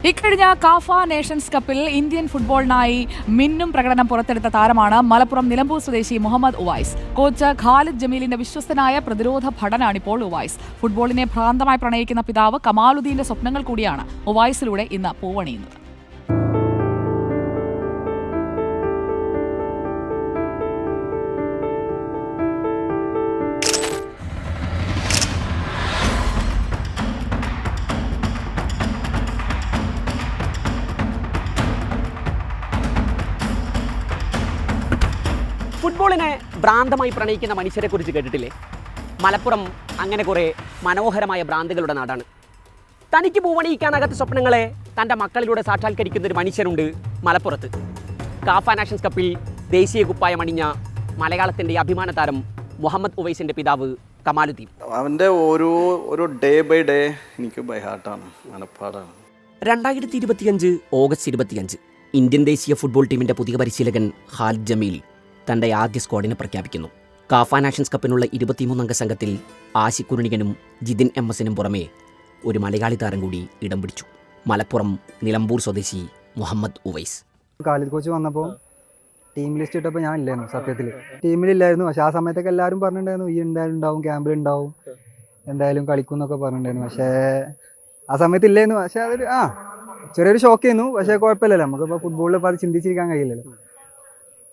ഇക്കഴിഞ്ഞ കാഫ നേഷൻസ് കപ്പിൽ ഇന്ത്യൻ ഫുട്ബോളിനായി മിന്നും പ്രകടനം പുറത്തെടുത്ത താരമാണ് മലപ്പുറം നിലമ്പൂർ സ്വദേശി മുഹമ്മദ് ഉവൈസ്. കോച്ച് ഖാലിദ് ജമീലിന്റെ വിശ്വസ്തനായ പ്രതിരോധ ഭടനാണിപ്പോൾ ഉവൈസ്. ഫുട്ബോളിനെ ഭ്രാന്തമായി പ്രണയിക്കുന്ന പിതാവ് കമാലുദ്ദീന്റെ സ്വപ്നങ്ങൾ കൂടിയാണ് ഉവൈസിലൂടെ ഇന്ന് പൂവണിയുന്നത്. ഫുട്ബോളിനെ ഭ്രാന്തമായി പ്രണയിക്കുന്ന മനുഷ്യരെക്കുറിച്ച് കേട്ടിട്ടില്ലേ? മലപ്പുറം അങ്ങനെ കുറേ മനോഹരമായ ഭ്രാന്തികളുടെ നാടാണ്. തനിക്ക് പൂവണിയിക്കാനകത്ത സ്വപ്നങ്ങളെ തൻ്റെ മക്കളിലൂടെ സാക്ഷാത്കരിക്കുന്ന ഒരു മനുഷ്യനുണ്ട് മലപ്പുറത്ത്. കാഫ നാഷൻസ് കപ്പിൽ ദേശീയ കുപ്പായം അണിഞ്ഞ മലയാളത്തിൻ്റെ അഭിമാന താരം മുഹമ്മദ് ഉവൈസിൻ്റെ പിതാവ് കമാലുദ്ദീൻ. അവൻ്റെ ഓരോ ഡേ ബൈ ഡേ എനിക്ക് ബൈ ഹാർട്ടാണ്, മനപ്പാടാണ്. 2025 ഓഗസ്റ്റ് 25 ഇന്ത്യൻ ദേശീയ ഫുട്ബോൾ ടീമിൻ്റെ പുതിയ പരിശീലകൻ ഖാലിദ് ജമീൽ തൻ്റെ ആദ്യ സ്ക്വാഡിനെ പ്രഖ്യാപിക്കുന്നു. കാഫ നാഷൻസ് കപ്പിനുള്ള 23-അംഗ സംഘത്തിൽ ആശിക്കുരുണികനും ജിതിൻ എം.എസിനും പുറമെ ഒരു മലയാളി താരം കൂടി ഇടം പിടിച്ചു. മലപ്പുറം നിലമ്പൂർ സ്വദേശി മുഹമ്മദ് ഉവൈസ്. ഖാലിദ് കോച്ച് വന്നപ്പോൾ ടീം ലിസ്റ്റ് ഇട്ടപ്പോൾ ഞാൻ ഇല്ലായിരുന്നു, സത്യത്തിൽ ടീമിലില്ലായിരുന്നു. പക്ഷേ ആ സമയത്തൊക്കെ എല്ലാവരും പറഞ്ഞിട്ടുണ്ടായിരുന്നു ഈ എന്തായാലും ഉണ്ടാവും, ക്യാമ്പിലുണ്ടാവും, എന്തായാലും കളിക്കും എന്നൊക്കെ പറഞ്ഞിട്ടുണ്ടായിരുന്നു. പക്ഷേ ആ സമയത്ത് ഇല്ലായിരുന്നു. പക്ഷേ അതൊരു ചെറിയൊരു ഷോക്ക് ചെയ്യുന്നു. പക്ഷേ കുഴപ്പമില്ലല്ലോ, നമുക്കിപ്പോൾ ഫുട്ബോളിൽ ഇപ്പോൾ അത് ചിന്തിച്ചിരിക്കാൻ കഴിയില്ലല്ലോ.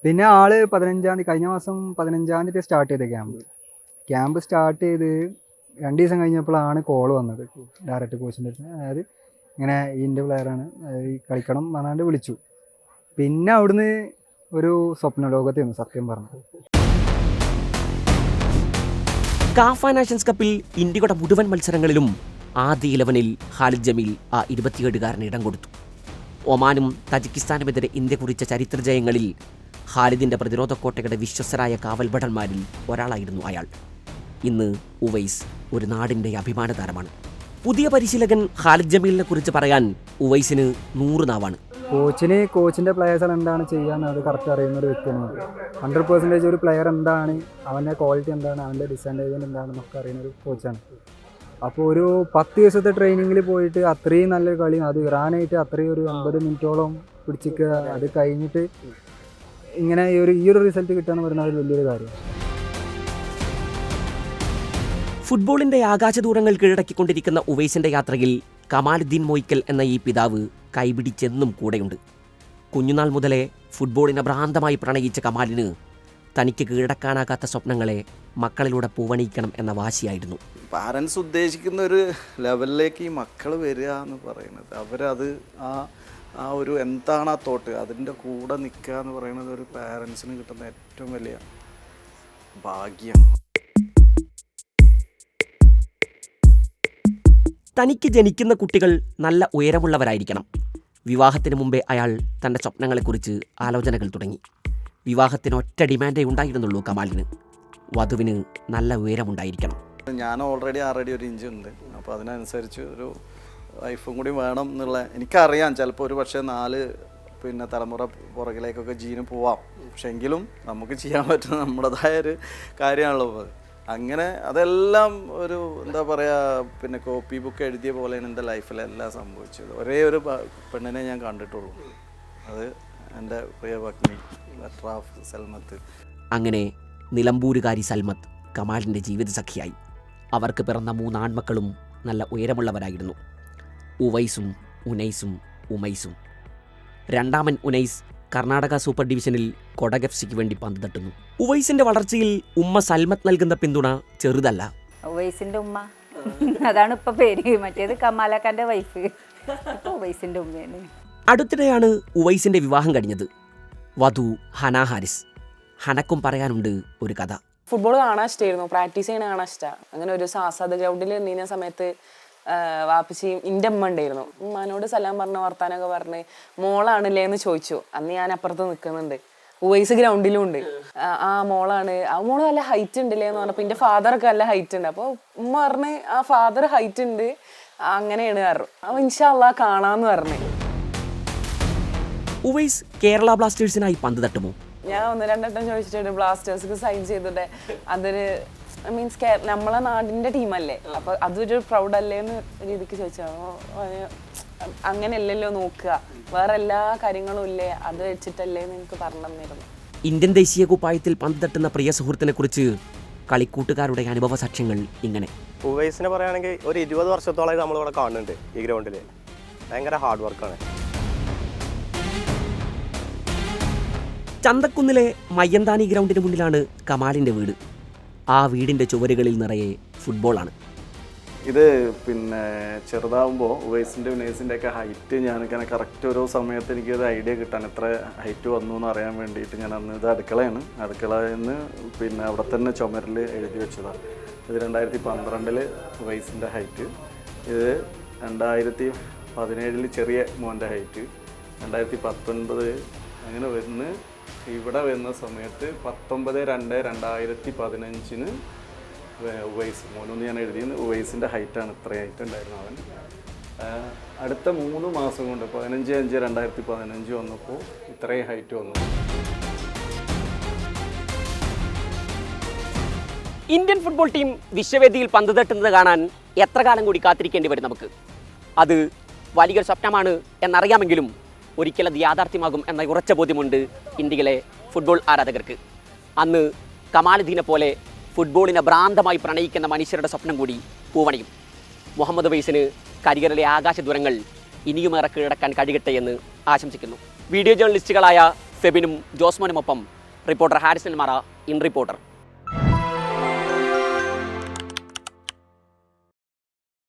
പിന്നെ ആള് 15-ാം തീയതി കഴിഞ്ഞ മാസം 15-ാം തീയതി സ്റ്റാർട്ട് ചെയ്ത ക്യാമ്പ് സ്റ്റാർട്ട് ചെയ്ത് 2 ദിവസം കഴിഞ്ഞപ്പോഴാണ് കോൾ വന്നത് ഡയറക്റ്റ് കോച്ചിൻ്റെ. അതായത് ഇങ്ങനെ ഇതിൻ്റെ പ്ലെയറാണ്, കളിക്കണം പറഞ്ഞാണ്ട് വിളിച്ചു. പിന്നെ അവിടുന്ന് ഒരു സ്വപ്ന ലോകത്തായിരുന്നു സത്യം പറഞ്ഞു. കാഫ നാഷൻസ് കപ്പിൽ ഇന്ത്യയുടെ മുഴുവൻ മത്സരങ്ങളിലും ആദ്യ 11-ൽ ഖാലിദ് ജമീൽ ആ 27-കാരന് ഇടം കൊടുത്തു. ഒമാനും തജിക്കിസ്ഥാനുമെതിരെ ഇന്ത്യ കുറിച്ച ചരിത്ര ജയങ്ങളിൽ ഖാലിദിൻ്റെ പ്രതിരോധ കോട്ടയുടെ വിശ്വസ്തരായ കാവൽഭടന്മാരിൽ ഒരാളായിരുന്നു അയാൾ. ഇന്ന് ഉവൈസ് ഒരു നാടിൻ്റെ അഭിമാന താരമാണ്. പുതിയ പരിശീലകൻ ഖാലിദ് ജമീലിനെ കുറിച്ച് പറയാൻ ഉവൈസിന് 100 നാവാണ്. കോച്ചിൻ്റെ പ്ലെയേഴ്സ് എന്താണ് ചെയ്യാന്ന് അത് കറക്റ്റ് അറിയുന്ന ഒരു വ്യക്തിയാണ്. 100% ഒരു പ്ലെയർ എന്താണ്, അവൻ്റെ ക്വാളിറ്റി എന്താണ്, അവൻ്റെ ഡിസഡ്വാൻറ്റേജ് എന്താണെന്നൊക്കെ അറിയുന്ന ഒരു കോച്ചാണ്. അപ്പോൾ ഒരു 10 ദിവസത്തെ ട്രെയിനിങ്ങിൽ പോയിട്ട് അത്രയും നല്ലൊരു കളി, അത് ഇറാനായിട്ട് അത്രയും ഒരു 50 മിനിറ്റോളം പിടിച്ചിക്കുക, അത് കഴിഞ്ഞിട്ട് ഇങ്ങനെ ഈ ഒരു റിസൾട്ട് കിട്ടുകയെന്ന് പറയുന്നത് ഒരു വലിയൊരു കാര്യമാണ്. ഫുട്ബോളിൻ്റെ ആകാശദൂരങ്ങൾ കീഴടക്കിക്കൊണ്ടിരിക്കുന്ന ഉവൈസിൻ്റെ യാത്രയിൽ കമാലുദ്ദീൻ മോയിക്കൽ എന്ന ഈ പിതാവ് കൈപിടിച്ചെന്നും കൂടെയുണ്ട്. കുഞ്ഞുനാൾ മുതലേ ഫുട്ബോളിനെ ഭ്രാന്തമായി പ്രണയിച്ച കമാലിന് തനിക്ക് കീഴടക്കാനാകാത്ത സ്വപ്നങ്ങളെ മക്കളിലൂടെ പൂവണിയിക്കണം എന്ന വാശിയായിരുന്നു. പാരൻസ് ഉദ്ദേശിക്കുന്ന ഒരു ലെവലിലേക്ക് ഈ മക്കൾ വരിക എന്ന് പറയുന്നത്, അവരത് ആ ഒരു എന്താണ് ആ തോട്ട്, അതിൻ്റെ കൂടെ നിൽക്കുക എന്ന് പറയുന്നത് ഒരു പാരൻസിന് കിട്ടുന്ന ഏറ്റവും വലിയ ഭാഗ്യം. തനിക്ക് ജനിക്കുന്ന കുട്ടികൾ നല്ല ഉയരമുള്ളവരായിരിക്കണം. വിവാഹത്തിന് മുമ്പേ അയാൾ തൻ്റെ സ്വപ്നങ്ങളെക്കുറിച്ച് ആലോചനകൾ തുടങ്ങി. വിവാഹത്തിന് ഒറ്റ ഡിമാൻഡേ ഉണ്ടായിരുന്നുള്ളൂ കമാലിന്, വധുവിന് നല്ല ഉയരമുണ്ടായിരിക്കണം. ഞാൻ ഓൾറെഡി 6 അടി 1 ഇഞ്ച് ഉണ്ട്. അപ്പോൾ അതിനനുസരിച്ച് ഒരു വൈഫും കൂടി വേണം എന്നുള്ള എനിക്കറിയാം. ചിലപ്പോൾ ഒരു പക്ഷേ 4 തലമുറ പുറകിലേക്കൊക്കെ ജീന് പോവാം. പക്ഷെ എങ്കിലും നമുക്ക് ചെയ്യാൻ പറ്റുന്ന നമ്മുടേതായ ഒരു കാര്യമാണല്ലോ. അങ്ങനെ അതെല്ലാം ഒരു എന്താ പറയുക, കോപ്പി ബുക്ക് എഴുതിയ പോലെയാണ് എൻ്റെ ലൈഫിലെല്ലാം സംഭവിച്ചത്. ഒരേ ഒരു പെണ്ണിനെ ഞാൻ കണ്ടിട്ടുള്ളൂ, അത് എൻ്റെ പ്രിയ പത്നി സൽമത്ത്. അങ്ങനെ നിലമ്പൂരുകാരി സൽമത്ത് കമാലിൻ്റെ ജീവിത സഖിയായി. അവർക്ക് പിറന്ന 3 ആൺമക്കളും നല്ല ഉയരമുള്ളവരായിരുന്നു. ഉവൈസും ഉനൈസും ഉമൈസും. രണ്ടാമൻ ഉനൈസ് കർണാടക സൂപ്പർ ഡിവിഷനിൽ കൊടക് FC വേണ്ടി പന്ത് തട്ടുന്നു. ഉവൈസിന്റെ വളർച്ചയിൽ ഉമ്മ സൽമത്ത് നൽകുന്ന പിന്തുണ ചെറുതല്ല. ഉവൈസിന്റെ ഉമ്മ അതാണ് ഇപ്പൊ പേര്, മറ്റേത് കമാലക്കാന്റെ വൈഫ്, ഉവൈസിന്റെ ഉമ്മയാണ്. അടുത്തിടെയാണ് ഉവൈസിന്റെ വിവാഹം കഴിഞ്ഞത്. വധു ഹന ഹാരിസ്. ഹനക്കും പറയാനുണ്ട് ഒരു കഥ. ഫുട്ബോൾ കാണാൻ ഇഷ്ടമായിരുന്നു, പ്രാക്ടീസ് ചെയ്യണ കാണാൻ ഇഷ്ടമാണ്. അങ്ങനെ ഒരു ആസാദ് ഗ്രൗണ്ടിൽ നീന്ന സമയത്ത് വാപ്പച്ചിയും എൻ്റെ അമ്മ ഉണ്ടായിരുന്നു. ഉമ്മാനോട് സലാം പറഞ്ഞ വർത്താനൊക്കെ പറഞ്ഞ് മോളാണല്ലേ എന്ന് ചോദിച്ചു. അന്ന് ഞാൻ അപ്പുറത്ത് നിൽക്കുന്നുണ്ട്, ഉവൈസ് ഗ്രൗണ്ടിലും ഉണ്ട്. ആ മോളാണ്, ആ മോള് നല്ല ഹൈറ്റ് ഉണ്ടല്ലേ എന്ന് പറഞ്ഞപ്പോൾ എൻ്റെ ഫാദറൊക്കെ നല്ല ഹൈറ്റ് ഉണ്ട്. അപ്പോൾ ഉമ്മ പറഞ്ഞ് ആ ഫാദർ ഹൈറ്റ് ഉണ്ട്, അങ്ങനെയാണ് പറഞ്ഞു. അപ്പോൾ ഇൻഷാ അല്ലാഹ് കാണാമെന്ന് പറഞ്ഞു. ഉവൈസ് കേരള ബ്ലാസ്റ്റേഴ്സിനായി പന്ത് തട്ടുമോ? ഞാൻ 1-2 വട്ടം ചോദിച്ചിട്ടുണ്ട് ബ്ലാസ്റ്റേഴ്സിക്ക് സൈൻ ചെയ്തിട്ട്. അതൊരു മീൻസ് നമ്മളെ നാടിൻ്റെ ടീമല്ലേ, അപ്പോൾ അതൊരു പ്രൗഡല്ലേ എന്ന് രീതിക്ക് ചോദിച്ചാൽ അങ്ങനെയല്ലല്ലോ നോക്കുക, വേറെ എല്ലാ കാര്യങ്ങളും ഇല്ലേ, അത് വെച്ചിട്ടല്ലേ എന്ന് എനിക്ക് പറഞ്ഞു തന്നിരുന്നു. ഇന്ത്യൻ ദേശീയ കുപ്പായത്തിൽ പന്ത് തട്ടുന്ന പ്രിയ സുഹൃത്തിനെ കുറിച്ച് കളിക്കൂട്ടുകാരുടെ അനുഭവ സാക്ഷ്യങ്ങൾ ഇങ്ങനെ. ഉവൈസിനെ പറയുകയാണെങ്കിൽ ഒരു 20 വർഷത്തോളമായി നമ്മളിവിടെ കാണുന്നുണ്ട് ഈ ഗ്രൗണ്ടിൽ. ഭയങ്കര ഹാർഡ് വർക്കാണ്. ചന്തക്കുന്നിലെ മയ്യന്താനി ഗ്രൗണ്ടിന് മുന്നിലാണ് കമാലിൻ്റെ വീട്. ആ വീടിൻ്റെ ചുവരുകളിൽ നിറയെ ഫുട്ബോളാണ്. ഇത് പിന്നെ ചെറുതാവുമ്പോൾ ഉവൈസിൻ്റെ വിനേസിൻ്റെ ഒക്കെ ഹൈറ്റ് ഞാനിങ്ങനെ കറക്റ്റ് ഓരോ സമയത്ത് എനിക്കൊരു ഐഡിയ കിട്ടാൻ എത്ര ഹൈറ്റ് വന്നു എന്ന് അറിയാൻ വേണ്ടിയിട്ട് ഞാൻ അന്ന് ഇത് അടുക്കളയിൽ നിന്ന് പിന്നെ അവിടെ തന്നെ ചുമരിൽ എഴുതി വെച്ചതാണ്. ഇത് 2012 ഉവൈസിൻ്റെ ഹൈറ്റ്, ഇത് 2017 ചെറിയ മോൻ്റെ ഹൈറ്റ്, 2019 അങ്ങനെ വരുന്ന ഇവിടെ വരുന്ന സമയത്ത് 19/2/2015 ഉവൈസ് മോനൊന്ന് ഞാൻ എഴുതിയത് ഉവൈസിൻ്റെ ഹൈറ്റാണ്. ഇത്ര ഹൈറ്റ് ഉണ്ടായിരുന്നു അവൻ. അടുത്ത 3 മാസം കൊണ്ട് 15/5/2015 വന്നപ്പോൾ ഇത്രയും ഹൈറ്റ് വന്നു. ഇന്ത്യൻ ഫുട്ബോൾ ടീം വിശ്വവേദിയിൽ പന്ത് തട്ടുന്നത് കാണാൻ എത്ര കാലം കൂടി കാത്തിരിക്കേണ്ടി വരും നമുക്ക്? അത് വലിയൊരു സ്വപ്നമാണ് എന്നറിയാമെങ്കിലും ഒരിക്കലും അത് യാഥാർത്ഥ്യമാകും എന്ന ഉറച്ച ബോധ്യമുണ്ട് ഇന്ത്യയിലെ ഫുട്ബോൾ ആരാധകർക്ക്. അന്ന് കമാലുദ്ദീനെ പോലെ ഫുട്ബോളിനെ ഭ്രാന്തമായി പ്രണയിക്കുന്ന മനുഷ്യരുടെ സ്വപ്നം കൂടി പൂവണിയും. മുഹമ്മദ് ഉവൈസിന് കരിയറിലെ ആകാശ ദൂരങ്ങൾ ഇനിയുമേറെ കീഴടക്കാൻ കഴിയട്ടെ എന്ന് ആശംസിക്കുന്നു. വീഡിയോ ജേർണലിസ്റ്റുകളായ ഫെബിനും ജോസ്മോനുമൊപ്പം റിപ്പോർട്ടർ ഹാരിസൻ മാറ, ഇൻ റിപ്പോർട്ടർ.